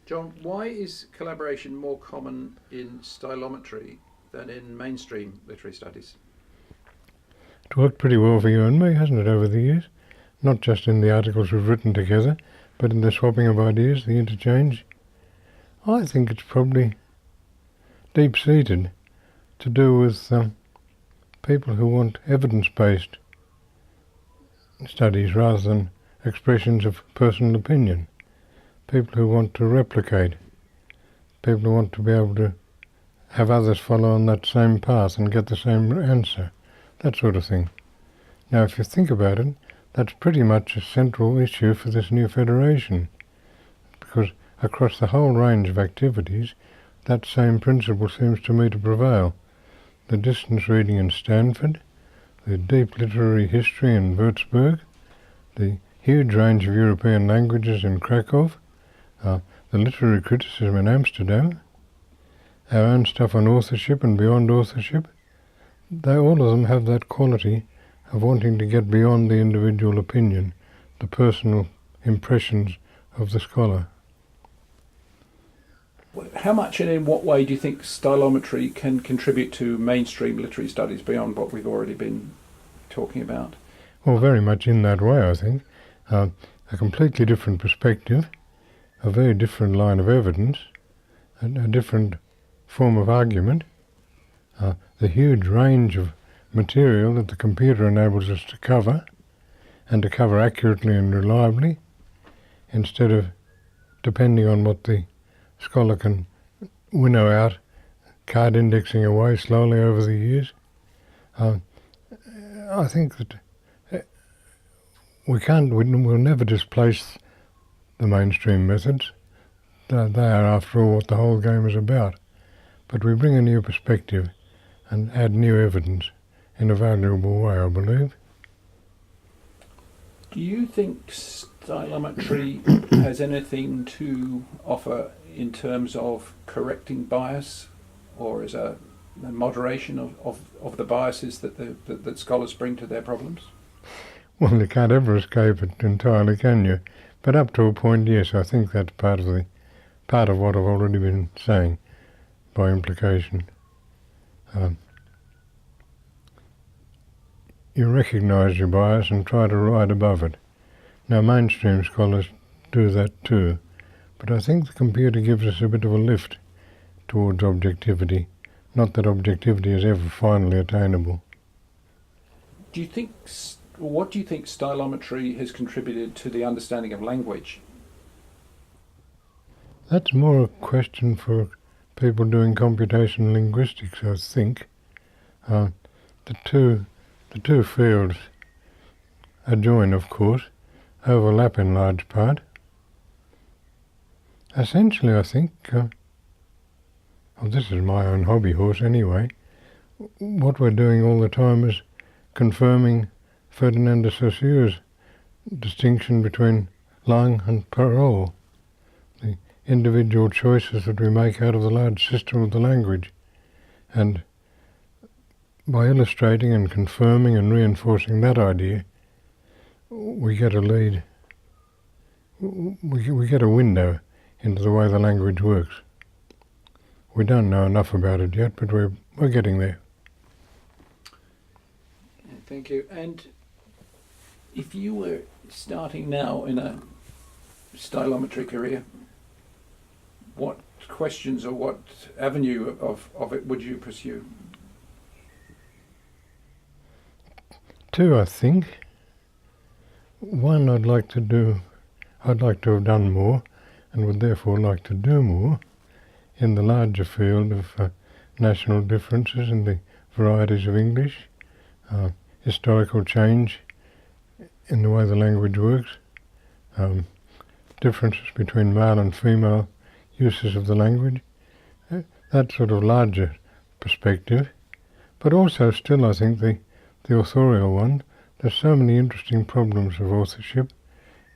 John, why is collaboration more common in stylometry than in mainstream literary studies? It's worked pretty well for you and me, hasn't it, over the years? Not just in the articles we've written together, but in the swapping of ideas, the interchange. I think it's probably deep-seated to do with people who want evidence-based studies rather than expressions of personal opinion. People who want to replicate. People who want to be able to have others follow on that same path and get the same answer. That sort of thing. Now, if you think about it, that's pretty much a central issue for this new federation, because across the whole range of activities, that same principle seems to me to prevail. The distance reading in Stanford, the deep literary history in Würzburg, the huge range of European languages in Krakow, the literary criticism in Amsterdam, our own stuff on authorship and beyond authorship, all of them have that quality of wanting to get beyond the individual opinion, the personal impressions of the scholar. How much and in what way do you think stylometry can contribute to mainstream literary studies beyond what we've already been talking about? Well, very much in that way, I think. A completely different perspective, a very different line of evidence, a different form of argument, the huge range of material that the computer enables us to cover, and to cover accurately and reliably, instead of depending on what the scholar can winnow out, card indexing away slowly over the years. I think that we'll never displace the mainstream methods. They are, after all, what the whole game is about. But we bring a new perspective and add new evidence in a valuable way, I believe. Do you think stylometry has anything to offer in terms of correcting bias, or as a moderation of the biases that scholars bring to their problems? Well, you can't ever escape it entirely, can you? But up to a point, yes, I think that's part of what I've already been saying, by implication. You recognise your bias and try to ride above it. Now, mainstream scholars do that too, but I think the computer gives us a bit of a lift towards objectivity. Not that objectivity is ever finally attainable. What do you think stylometry has contributed to the understanding of language? That's more a question for people doing computational linguistics, I think. The two fields adjoin, of course, overlap in large part. Essentially, I think, this is my own hobby horse anyway, what we're doing all the time is confirming Ferdinand de Saussure's distinction between langue and parole, the individual choices that we make out of the large system of the language. And by illustrating and confirming and reinforcing that idea, we get a lead, we get a window into the way the language works. We don't know enough about it yet, but we're getting there. Thank you. And if you were starting now in a stylometry career, what questions or what avenue of it would you pursue? Two, I think. One, I'd like to have done more, and would therefore like to do more, in the larger field of national differences in the varieties of English, historical change in the way the language works, differences between male and female uses of the language, that sort of larger perspective. But also still, I think, the authorial one. There's so many interesting problems of authorship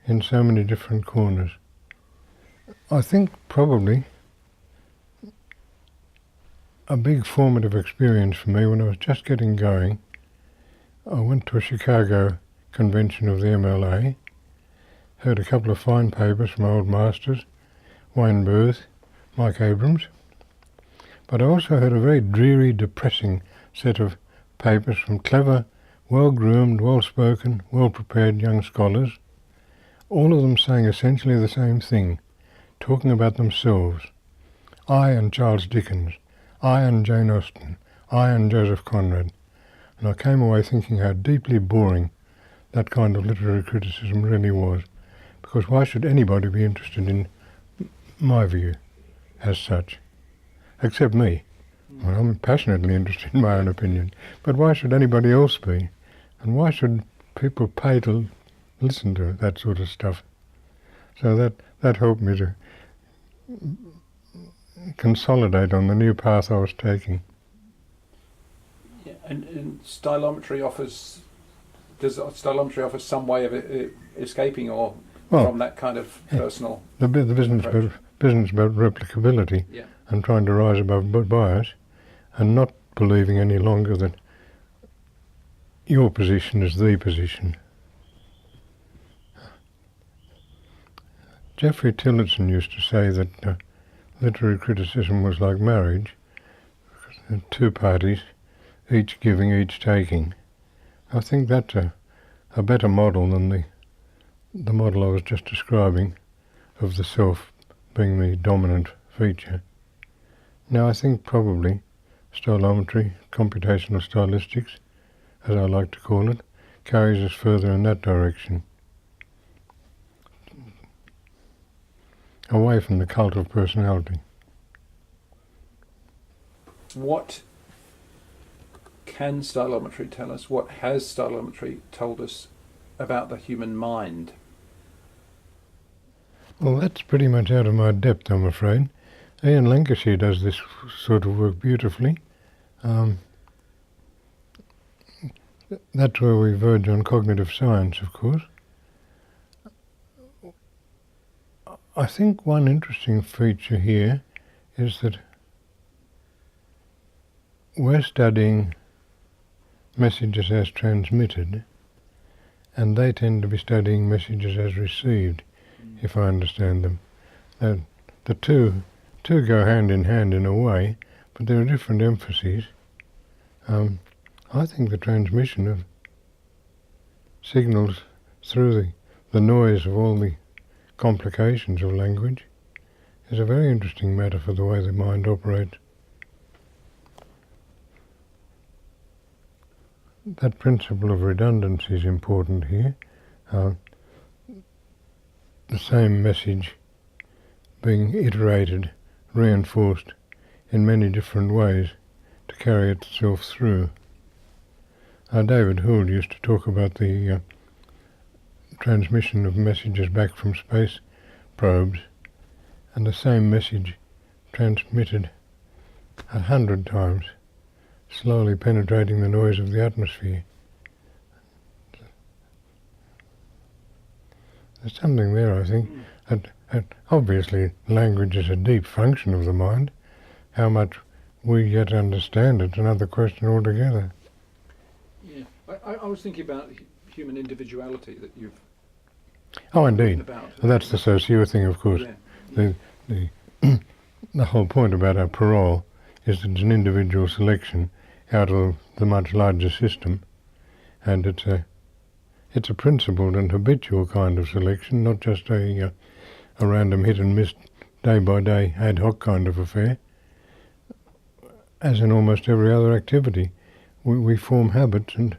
in so many different corners. I think probably a big formative experience for me when I was just getting going, I went to a Chicago convention of the MLA, heard a couple of fine papers from old masters, Wayne Booth, Mike Abrams, but I also heard a very dreary, depressing set of papers from clever, well-groomed, well-spoken, well-prepared young scholars, all of them saying essentially the same thing, talking about themselves. I and Charles Dickens, I and Jane Austen, I and Joseph Conrad. And I came away thinking how deeply boring that kind of literary criticism really was, because why should anybody be interested in my view as such? Except me. Well, I'm passionately interested in my own opinion, but why should anybody else be? And why should people pay to listen to that sort of stuff? So that helped me to consolidate on the new path I was taking. Yeah, and stylometry does stylometry offer some way of escaping or from that kind of personal the business about replicability, yeah, and trying to rise above bias, and not believing any longer that your position is the position. Geoffrey Tillotson used to say that literary criticism was like marriage, two parties, each giving, each taking. I think that's a better model than the model I was just describing of the self being the dominant feature. Now I think probably stylometry, computational stylistics, as I like to call it, carries us further in that direction, away from the cult of personality. What can stylometry tell us? What has stylometry told us about the human mind? Well, that's pretty much out of my depth, I'm afraid. Ian Lancashire does this sort of work beautifully. That's where we verge on cognitive science, of course. I think one interesting feature here is that we're studying messages as transmitted, and they tend to be studying messages as received, if I understand them. The two go hand in hand in a way, but there are different emphases. I think the transmission of signals through the noise of all the complications of language is a very interesting matter for the way the mind operates. That principle of redundancy is important here. The same message being iterated, reinforced in many different ways to carry itself through. David Houle used to talk about the transmission of messages back from space probes, and the same message transmitted 100 times, slowly penetrating the noise of the atmosphere. There's something there, I think. And obviously language is a deep function of the mind. How much we yet understand it's another question altogether. Yeah, I was thinking about human individuality that you've indeed. about. That's the Saussure thing, of course. Yeah. The whole point about our parole is that it's an individual selection out of the much larger system, and it's a principled and habitual kind of selection, not just a random hit and miss, day by day, ad hoc kind of affair. As in almost every other activity, we form habits and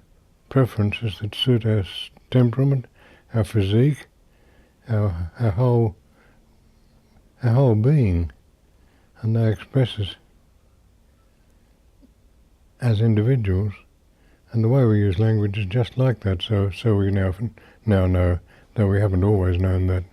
preferences that suit our temperament, our physique, our whole being, and they express us as individuals. And the way we use language is just like that, so we now know, though we haven't always known that.